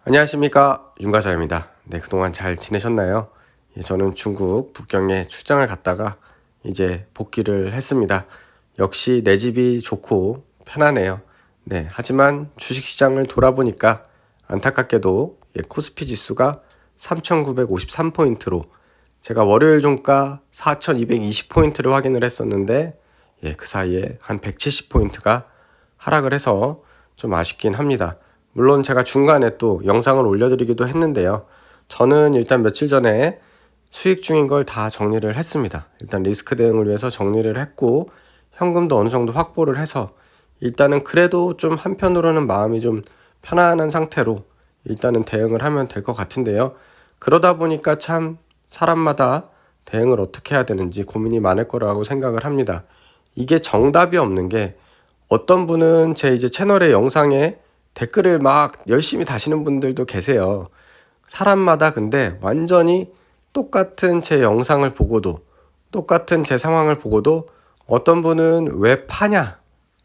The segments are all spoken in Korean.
안녕하십니까, 윤과장입니다. 네, 그동안 잘 지내셨나요? 저는 중국 북경에 출장을 갔다가 이제 복귀를 했습니다. 역시 내 집이 좋고 편하네요. 네, 하지만 주식시장을 돌아보니까 안타깝게도 코스피 지수가 3,953포인트로 제가 월요일 종가 4,220포인트를 확인을 했었는데 그 사이에 한 170포인트가 하락을 해서 좀 아쉽긴 합니다. 물론 제가 중간에 또 영상을 올려드리기도 했는데요. 저는 일단 며칠 전에 수익 중인 걸 다 정리를 했습니다. 일단 리스크 대응을 위해서 정리를 했고 현금도 어느 정도 확보를 해서 일단은 그래도 좀 한편으로는 마음이 좀 편안한 상태로 일단은 대응을 하면 될 것 같은데요. 그러다 보니까 참 사람마다 대응을 어떻게 해야 되는지 고민이 많을 거라고 생각을 합니다. 이게 정답이 없는 게 어떤 분은 제 이제 채널의 영상에 댓글을 막 열심히 다시는 분들도 계세요. 사람마다 근데 완전히 똑같은 제 영상을 보고도 똑같은 제 상황을 보고도 어떤 분은 왜 파냐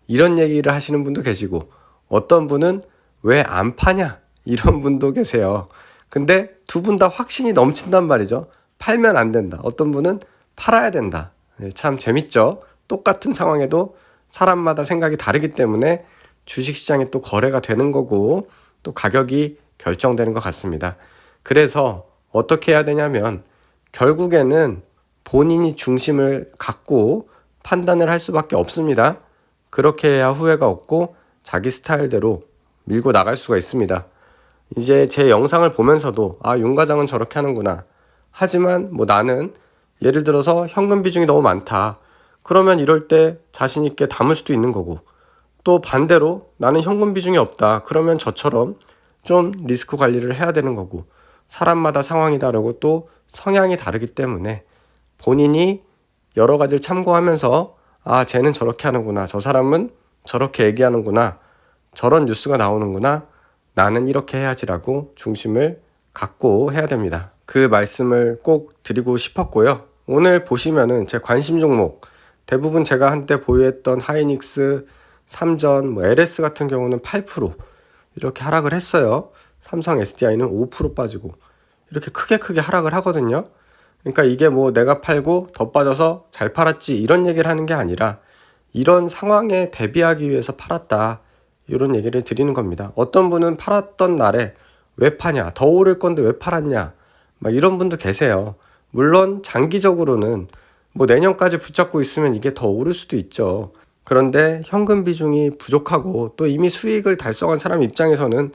이런 얘기를 하시는 분도 계시고 어떤 분은 왜 안 파냐 이런 분도 계세요. 근데 두 분 다 확신이 넘친단 말이죠. 팔면 안 된다. 어떤 분은 팔아야 된다. 참 재밌죠. 똑같은 상황에도 사람마다 생각이 다르기 때문에 주식시장이 또 거래가 되는 거고 또 가격이 결정되는 것 같습니다. 그래서 어떻게 해야 되냐면 결국에는 본인이 중심을 갖고 판단을 할 수밖에 없습니다. 그렇게 해야 후회가 없고 자기 스타일대로 밀고 나갈 수가 있습니다. 이제 제 영상을 보면서도 윤 과장은 저렇게 하는구나. 하지만 나는 예를 들어서 현금 비중이 너무 많다. 그러면 이럴 때 자신 있게 담을 수도 있는 거고 또 반대로 나는 현금 비중이 없다. 그러면 저처럼 좀 리스크 관리를 해야 되는 거고 사람마다 상황이 다르고 또 성향이 다르기 때문에 본인이 여러 가지를 참고하면서 쟤는 저렇게 하는구나. 저 사람은 저렇게 얘기하는구나. 저런 뉴스가 나오는구나. 나는 이렇게 해야지라고 중심을 갖고 해야 됩니다. 그 말씀을 꼭 드리고 싶었고요. 오늘 보시면은 제 관심 종목 대부분 제가 한때 보유했던 하이닉스, 삼전, LS 같은 경우는 8% 이렇게 하락을 했어요. 삼성 SDI는 5% 빠지고 이렇게 크게 하락을 하거든요. 그러니까 이게 내가 팔고 더 빠져서 잘 팔았지 이런 얘기를 하는 게 아니라 이런 상황에 대비하기 위해서 팔았다 이런 얘기를 드리는 겁니다. 어떤 분은 팔았던 날에 왜 파냐, 더 오를 건데 왜 팔았냐 막 이런 분도 계세요. 물론 장기적으로는 내년까지 붙잡고 있으면 이게 더 오를 수도 있죠. 그런데 현금 비중이 부족하고 또 이미 수익을 달성한 사람 입장에서는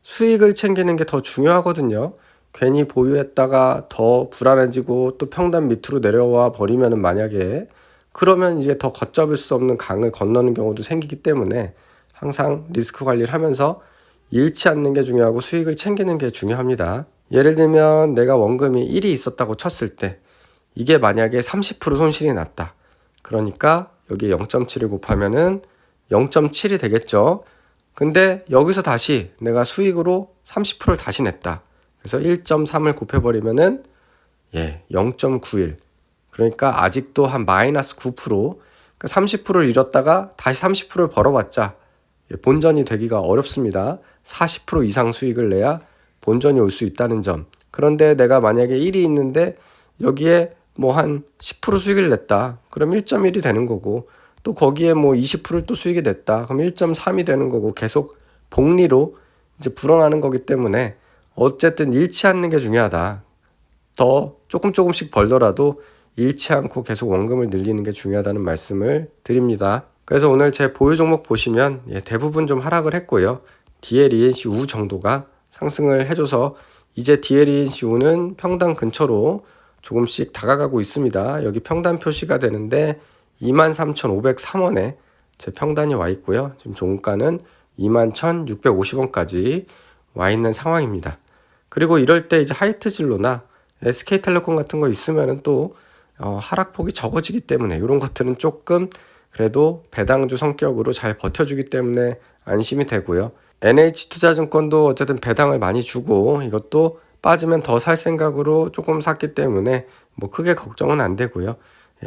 수익을 챙기는 게 더 중요하거든요. 괜히 보유했다가 더 불안해지고 또 평단 밑으로 내려와 버리면은 만약에 그러면 이제 더 걷잡을 수 없는 강을 건너는 경우도 생기기 때문에 항상 리스크 관리를 하면서 잃지 않는 게 중요하고 수익을 챙기는 게 중요합니다. 예를 들면 내가 원금이 1이 있었다고 쳤을 때 이게 만약에 30% 손실이 났다. 그러니까 여기 0.7을 곱하면은 0.7이 되겠죠. 근데 여기서 다시 내가 수익으로 30%를 다시 냈다. 그래서 1.3을 곱해버리면은 0.91. 그러니까 아직도 한 마이너스 9%. 그러니까 30%를 잃었다가 다시 30%를 벌어봤자 본전이 되기가 어렵습니다. 40% 이상 수익을 내야 본전이 올 수 있다는 점. 그런데 내가 만약에 1이 있는데 여기에 한 10% 수익을 냈다. 그럼 1.1이 되는 거고 또 거기에 20%를 또 수익이 냈다. 그럼 1.3이 되는 거고 계속 복리로 이제 불어나는 거기 때문에 어쨌든 잃지 않는 게 중요하다. 더 조금씩 벌더라도 잃지 않고 계속 원금을 늘리는 게 중요하다는 말씀을 드립니다. 그래서 오늘 제 보유 종목 보시면 대부분 좀 하락을 했고요. DLENC 우 정도가 상승을 해줘서 이제 DLENC 우는 평단 근처로 조금씩 다가가고 있습니다. 여기 평단 표시가 되는데 23,503원에 제 평단이 와 있고요. 지금 종가는 21,650원까지 와 있는 상황입니다. 그리고 이럴 때 이제 하이트진로나 SK텔레콤 같은 거 있으면은 또 하락폭이 적어지기 때문에 이런 것들은 조금 그래도 배당주 성격으로 잘 버텨주기 때문에 안심이 되고요. NH투자증권도 어쨌든 배당을 많이 주고 이것도 빠지면 더 살 생각으로 조금 샀기 때문에 크게 걱정은 안 되고요.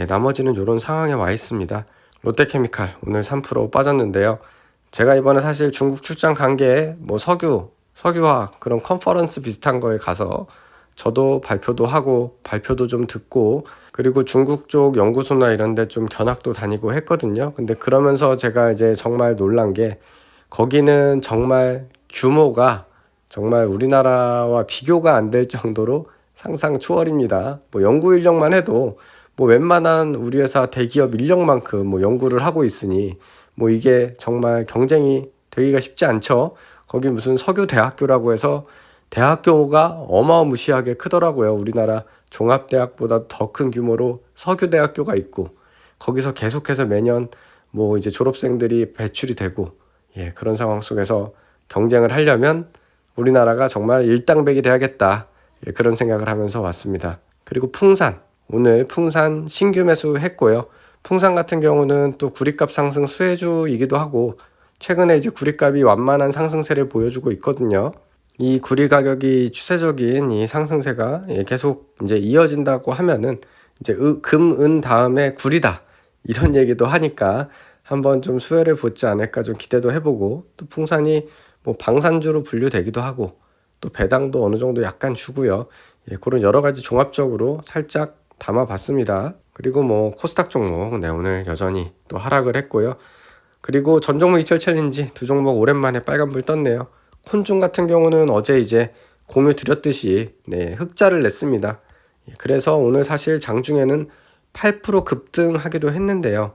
나머지는 이런 상황에 와 있습니다. 롯데케미칼 오늘 3% 빠졌는데요. 제가 이번에 사실 중국 출장 간 게 석유 석유화학 그런 컨퍼런스 비슷한 거에 가서 저도 발표도 하고 발표도 좀 듣고 그리고 중국 쪽 연구소나 이런 데 좀 견학도 다니고 했거든요. 근데 그러면서 제가 이제 정말 놀란 게 거기는 정말 규모가 정말 우리나라와 비교가 안 될 정도로 상상 초월입니다. 뭐 연구 인력만 해도 뭐 웬만한 우리 회사 대기업 인력만큼 뭐 연구를 하고 있으니 뭐 이게 정말 경쟁이 되기가 쉽지 않죠. 거기 무슨 석유대학교라고 해서 대학교가 어마무시하게 크더라고요. 우리나라 종합대학보다 더 큰 규모로 석유대학교가 있고 거기서 계속해서 매년 뭐 이제 졸업생들이 배출이 되고 그런 상황 속에서 경쟁을 하려면 우리나라가 정말 일당백이 돼야겠다. 그런 생각을 하면서 왔습니다. 그리고 풍산. 오늘 풍산 신규 매수했고요. 풍산 같은 경우는 또 구리값 상승 수혜주이기도 하고 최근에 이제 구리값이 완만한 상승세를 보여주고 있거든요. 이 구리 가격이 추세적인 이 상승세가 계속 이제 이어진다고 하면은 이제 금, 은 다음에 구리다. 이런 얘기도 하니까 한번 좀 수혜를 보지 않을까 좀 기대도 해보고 또 풍산이 뭐 방산주로 분류되기도 하고 또 배당도 어느 정도 약간 주고요. 그런 여러 가지 종합적으로 살짝 담아봤습니다. 그리고 뭐 코스닥 종목 오늘 여전히 또 하락을 했고요. 그리고 전 종목 이철 챌린지 두 종목 오랜만에 빨간불 떴네요. 콘중 같은 경우는 어제 이제 공유 드렸듯이 흑자를 냈습니다. 그래서 오늘 사실 장중에는 8% 급등하기도 했는데요.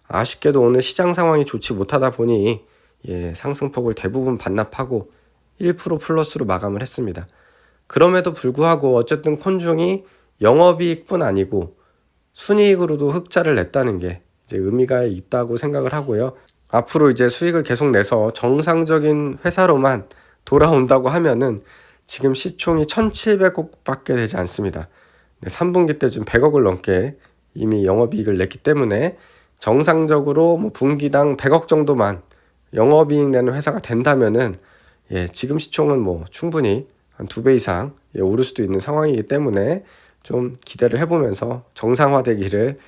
아쉽게도 오늘 시장 상황이 좋지 못하다 보니 상승폭을 대부분 반납하고 1% 플러스로 마감을 했습니다. 그럼에도 불구하고 어쨌든 콘중이 영업이익뿐 아니고 순이익으로도 흑자를 냈다는 게 이제 의미가 있다고 생각을 하고요. 앞으로 이제 수익을 계속 내서 정상적인 회사로만 돌아온다고 하면은 지금 시총이 1,700억밖에 되지 않습니다. 3분기 때 지금 100억을 넘게 이미 영업이익을 냈기 때문에 정상적으로 뭐 분기당 100억 정도만 영업이익 내는 회사가 된다면은 지금 시총은 뭐 충분히 한 2배 이상 오를 수도 있는 상황이기 때문에 좀 기대를 해보면서 정상화되기를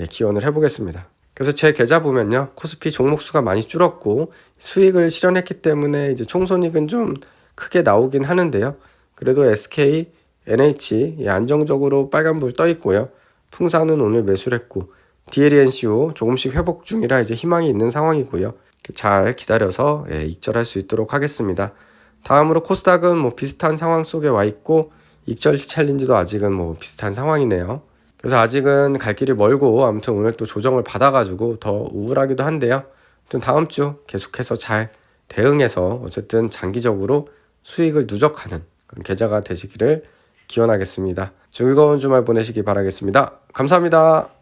기원을 해보겠습니다. 그래서 제 계좌 보면요, 코스피 종목 수가 많이 줄었고 수익을 실현했기 때문에 이제 총손익은 좀 크게 나오긴 하는데요. 그래도 SK, NH 안정적으로 빨간불 떠 있고요. 풍산은 오늘 매수를 했고 DLNCU 조금씩 회복 중이라 이제 희망이 있는 상황이고요. 잘 기다려서 익절할 수 있도록 하겠습니다. 다음으로 코스닥은 뭐 비슷한 상황 속에 와 있고 익절 챌린지도 아직은 뭐 비슷한 상황이네요. 그래서 아직은 갈 길이 멀고 아무튼 오늘 또 조정을 받아가지고 더 우울하기도 한데요. 아무튼 다음 주 계속해서 잘 대응해서 어쨌든 장기적으로 수익을 누적하는 그런 계좌가 되시기를 기원하겠습니다. 즐거운 주말 보내시기 바라겠습니다. 감사합니다.